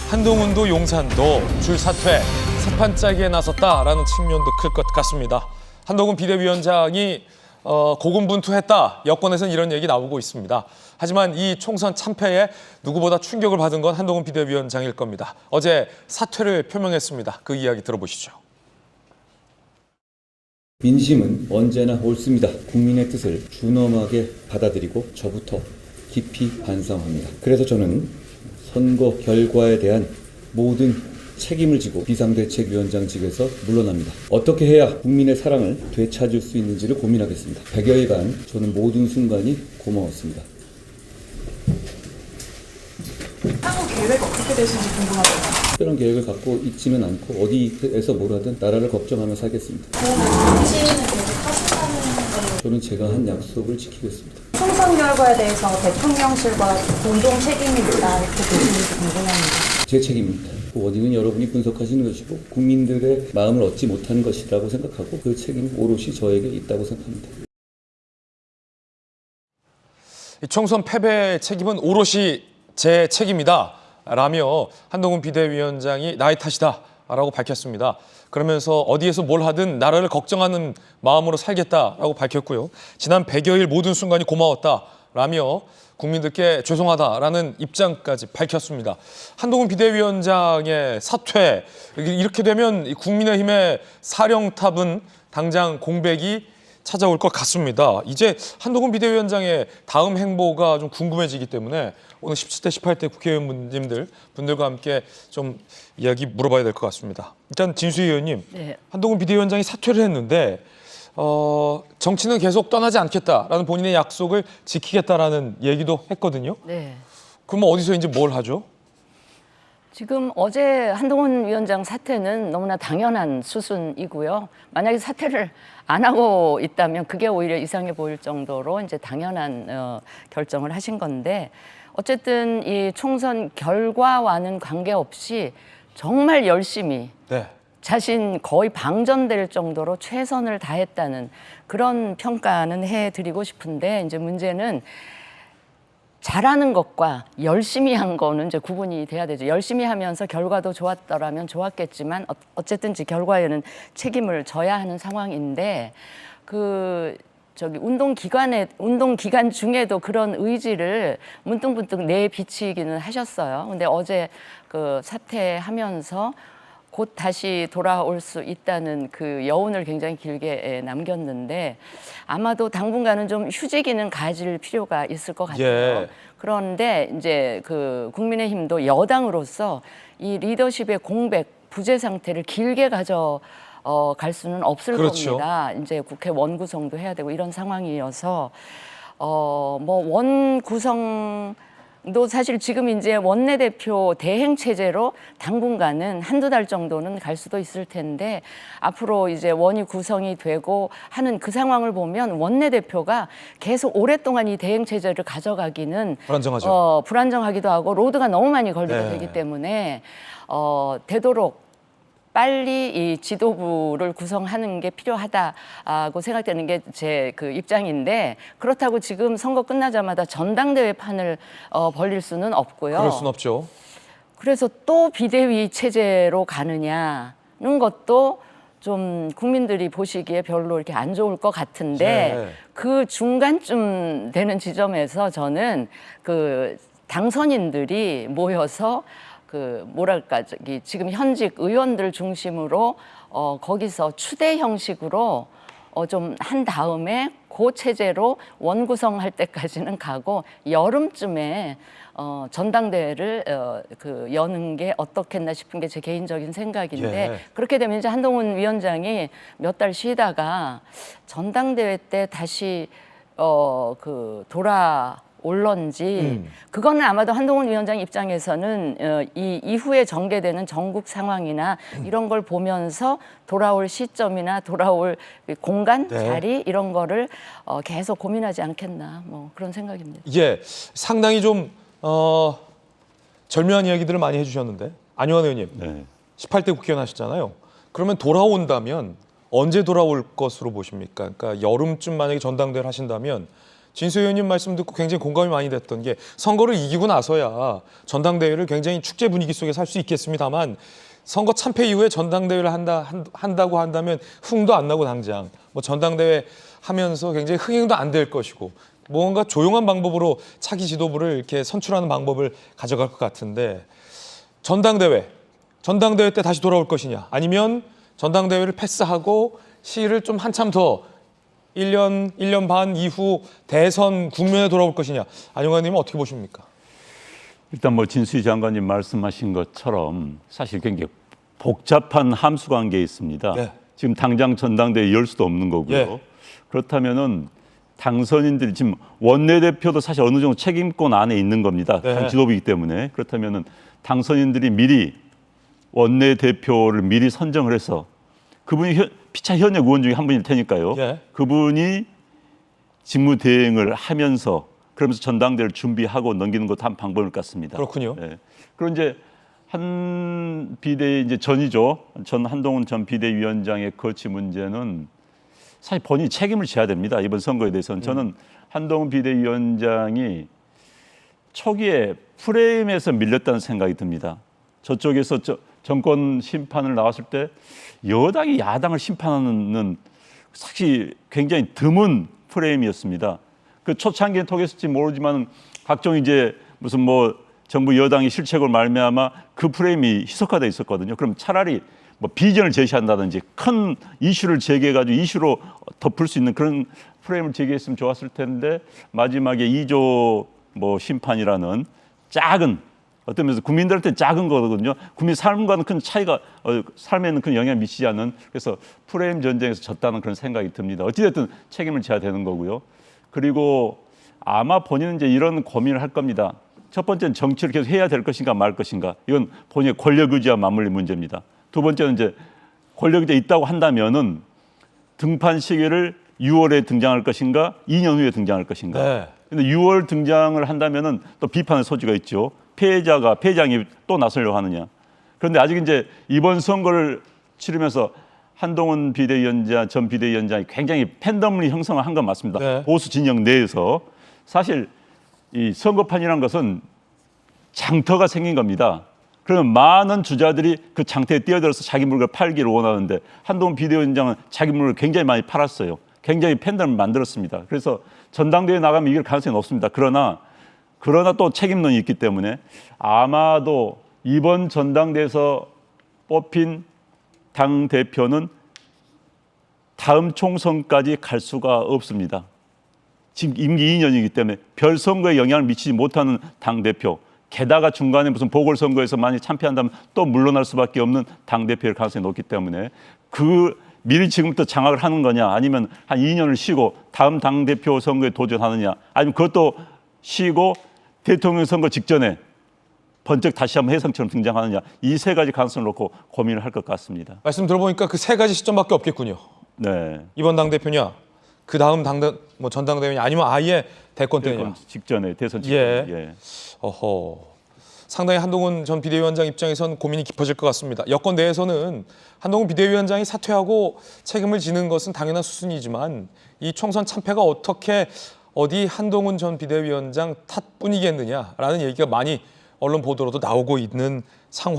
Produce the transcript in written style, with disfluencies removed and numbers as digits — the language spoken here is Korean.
한동훈도 용산도 줄 사퇴, 세판 짜기에 나섰다라는 측면도 클 것 같습니다. 한동훈 비대위원장이 고군분투했다. 여권에서는 이런 얘기 나오고 있습니다. 하지만 이 총선 참패에 누구보다 충격을 받은 건 한동훈 비대위원장일 겁니다. 어제 사퇴를 표명했습니다. 그 이야기 들어보시죠. 민심은 언제나 옳습니다. 국민의 뜻을 준엄하게 받아들이고 저부터 깊이 반성합니다. 그래서 저는 선거 결과에 대한 모든 책임을 지고 비상대책위원장직에서 물러납니다. 어떻게 해야 국민의 사랑을 되찾을 수 있는지를 고민하겠습니다. 100여일간 저는 모든 순간이 고마웠습니다. 향후 계획 어떻게 되실지 궁금하네요. 특별한 계획을 갖고 있지는 않고 어디에서 뭘 하든 나라를 걱정하며 살겠습니다. 저는 제가 한 약속을 지키겠습니다. 총선 결과에 대해서 대통령실과 공동 책임이 있다 이렇게 보시는지 궁금합니다. 제 책임입니다. 그 원인은 여러분이 분석하시는 것이고 국민들의 마음을 얻지 못하는 것이라고 생각하고 그 책임은 오롯이 저에게 있다고 생각합니다. 총선 패배의 책임은 오롯이 제 책임이다 라며 한동훈 비대위원장이 나의 탓이다 라고 밝혔습니다. 그러면서 어디에서 뭘 하든 나라를 걱정하는 마음으로 살겠다라고 밝혔고요. 지난 100여일 모든 순간이 고마웠다라며 국민들께 죄송하다라는 입장까지 밝혔습니다. 한동훈 비대위원장의 사퇴, 이렇게 되면 국민의힘의 사령탑은 당장 공백이 찾아올 것 같습니다. 이제 한동훈 비대위원장의 다음 행보가 좀 궁금해지기 때문에 오늘 17대, 18대 국회의원님들과 함께 좀 이야기 물어봐야 될 것 같습니다. 일단 진수희 의원님, 네. 한동훈 비대위원장이 사퇴를 했는데 정치는 계속 떠나지 않겠다라는 본인의 약속을 지키겠다라는 얘기도 했거든요. 네. 그러면 어디서 이제 뭘 하죠? 지금 어제 한동훈 위원장 사퇴는 너무나 당연한 수순이고요. 만약에 사퇴를 안 하고 있다면 그게 오히려 이상해 보일 정도로 이제 당연한 결정을 하신 건데 어쨌든 이 총선 결과와는 관계없이 정말 열심히 네. 자신 거의 방전될 정도로 최선을 다했다는 그런 평가는 해드리고 싶은데 이제 문제는 잘하는 것과 열심히 한 거는 이제 구분이 돼야 되죠. 열심히 하면서 결과도 좋았더라면 좋았겠지만 어쨌든지 결과에는 책임을 져야 하는 상황인데 운동 기간 중에도 그런 의지를 문득문득 내비치기는 하셨어요. 근데 어제 그 사퇴하면서 곧 다시 돌아올 수 있다는 그 여운을 굉장히 길게 남겼는데 아마도 당분간은 좀 휴지기는 가질 필요가 있을 것 같아요. 예. 그런데 이제 그 국민의힘도 여당으로서 이 리더십의 공백, 부재 상태를 길게 갈 수는 없을 그렇죠. 겁니다. 이제 국회 원구성도 해야 되고 이런 상황이어서 원구성도 사실 지금 이제 원내대표 대행 체제로 당분간은 한두 달 정도는 갈 수도 있을 텐데 앞으로 이제 원이 구성이 되고 하는 그 상황을 보면 원내대표가 계속 오랫동안 이 대행 체제를 가져가기는 불안정하죠. 불안정하기도 하고 로드가 너무 많이 걸리게 네. 되기 때문에 되도록 빨리 이 지도부를 구성하는 게 필요하다고 생각되는 게 제 그 입장인데 그렇다고 지금 선거 끝나자마자 전당대회 판을 벌릴 수는 없고요. 그럴 수는 없죠. 그래서 또 비대위 체제로 가느냐는 것도 좀 국민들이 보시기에 별로 이렇게 안 좋을 것 같은데 네. 그 중간쯤 되는 지점에서 저는 그 당선인들이 모여서 지금 현직 의원들 중심으로 거기서 추대 형식으로 좀 한 다음에 그 체제로 원구성할 때까지는 가고 여름쯤에 전당대회를 여는 게 어떻겠나 싶은 게 제 개인적인 생각인데 예. 그렇게 되면 이제 한동훈 위원장이 몇 달 쉬다가 전당대회 때 다시 올런지 그거는 아마도 한동훈 위원장 입장에서는 이 이후에 전개되는 전국 상황이나 이런 걸 보면서 돌아올 시점이나 돌아올 공간, 네. 자리 이런 거를 계속 고민하지 않겠나 뭐 그런 생각입니다. 예, 상당히 좀 절묘한 이야기들을 많이 해주셨는데 안효한 의원님, 네. 18대 국회의원 하셨잖아요. 그러면 돌아온다면 언제 돌아올 것으로 보십니까? 그러니까 여름쯤 만약에 전당대회를 하신다면 진수 의원님 말씀 듣고 굉장히 공감이 많이 됐던 게 선거를 이기고 나서야 전당대회를 굉장히 축제 분위기 속에서 할 수 있겠습니다만 선거 참패 이후에 전당대회를 한다고 한다면 흥도 안 나고 당장 뭐 전당대회 하면서 굉장히 흥행도 안 될 것이고 뭔가 조용한 방법으로 차기 지도부를 이렇게 선출하는 방법을 가져갈 것 같은데 전당대회 때 다시 돌아올 것이냐 아니면 전당대회를 패스하고 시일을 좀 한참 더 1년 반 이후 대선 국면에 돌아올 것이냐. 안영환 님은 어떻게 보십니까? 일단 뭐 진수희 장관님 말씀하신 것처럼 사실 굉장히 복잡한 함수 관계에 있습니다. 네. 지금 당장 전당대회 열 수도 없는 거고요. 예. 그렇다면은 당선인들이 지금 원내대표도 사실 어느 정도 책임권 안에 있는 겁니다. 네. 당 지도부이기 때문에. 그렇다면은 당선인들이 미리 원내대표를 미리 선정을 해서 그분이 피차 현역 의원 중에 한 분일 테니까요. 예. 그분이 직무 대행을 하면서 그러면서 전당대회를 준비하고 넘기는 것도 한 방법일 것 같습니다. 그렇군요. 예. 그리고 이제 한 비대 이제 전이죠. 전 한동훈 전 비대위원장의 거취 문제는 사실 본인이 책임을 져야 됩니다. 이번 선거에 대해서는 저는 한동훈 비대위원장이 초기에 프레임에서 밀렸다는 생각이 듭니다. 저쪽에서 정권 심판을 나왔을 때 여당이 야당을 심판하는 사실 굉장히 드문 프레임이었습니다. 그 초창기에 통했을지 모르지만 각종 이제 무슨 뭐 정부 여당이 실책으로 말미암아 그 프레임이 희석화돼 있었거든요. 그럼 차라리 뭐 비전을 제시한다든지 큰 이슈를 제기해가지고 이슈로 덮을 수 있는 그런 프레임을 제기했으면 좋았을 텐데 마지막에 2조 뭐 심판이라는 작은 어떤 면에서 국민들한테 작은 거거든요. 국민 삶과는 큰 차이가 삶에는 큰 영향을 미치지 않는 그래서 프레임 전쟁에서 졌다는 그런 생각이 듭니다. 어찌됐든 책임을 져야 되는 거고요. 그리고 아마 본인은 이제 이런 고민을 할 겁니다. 첫 번째는 정치를 계속 해야 될 것인가 말 것인가. 이건 본인의 권력 의지와 맞물린 문제입니다. 두 번째는 이제 권력 의지가 있다고 한다면은 등판 시기를 6월에 등장할 것인가, 2년 후에 등장할 것인가. 네. 근데 6월 등장을 한다면은 또 비판의 소지가 있죠. 패장이 또 나서려고 하느냐. 그런데 아직 이제 이번 선거를 치르면서 한동훈 비대위원장, 전 비대위원장이 굉장히 팬덤을 형성한 건 맞습니다. 네. 보수 진영 내에서 사실 이 선거판이라는 것은 장터가 생긴 겁니다. 그러면 많은 주자들이 그 장터에 뛰어들어서 자기 물건을 팔기를 원하는데 한동훈 비대위원장은 자기 물건을 굉장히 많이 팔았어요. 굉장히 팬덤을 만들었습니다. 그래서 전당대회에 나가면 이길 가능성이 높습니다. 그러나 또 책임론이 있기 때문에 아마도 이번 전당대회에서 뽑힌 당 대표는 다음 총선까지 갈 수가 없습니다. 지금 임기 2년이기 때문에 별 선거에 영향을 미치지 못하는 당 대표. 게다가 중간에 무슨 보궐선거에서 많이 참패한다면 또 물러날 수밖에 없는 당 대표일 가능성이 높기 때문에 미리 지금부터 장악을 하는 거냐, 아니면 한 2년을 쉬고 다음 당 대표 선거에 도전하느냐, 아니면 그것도 쉬고 대통령 선거 직전에 번쩍 다시 한번 혜성처럼 등장하느냐, 이 세 가지 가능성을 놓고 고민을 할 것 같습니다. 말씀 들어보니까 그 세 가지 시점밖에 없겠군요. 네. 이번 당 대표냐, 그 다음 전당대회냐, 아니면 아예 대권 때냐. 대선 직전에. 예. 어허. 상당히 한동훈 전 비대위원장 입장에선 고민이 깊어질 것 같습니다. 여권 내에서는 한동훈 비대위원장이 사퇴하고 책임을 지는 것은 당연한 수순이지만 이 총선 참패가 어디 한동훈 전 비대위원장 탓뿐이겠느냐라는 얘기가 많이 언론 보도로도 나오고 있는 상황.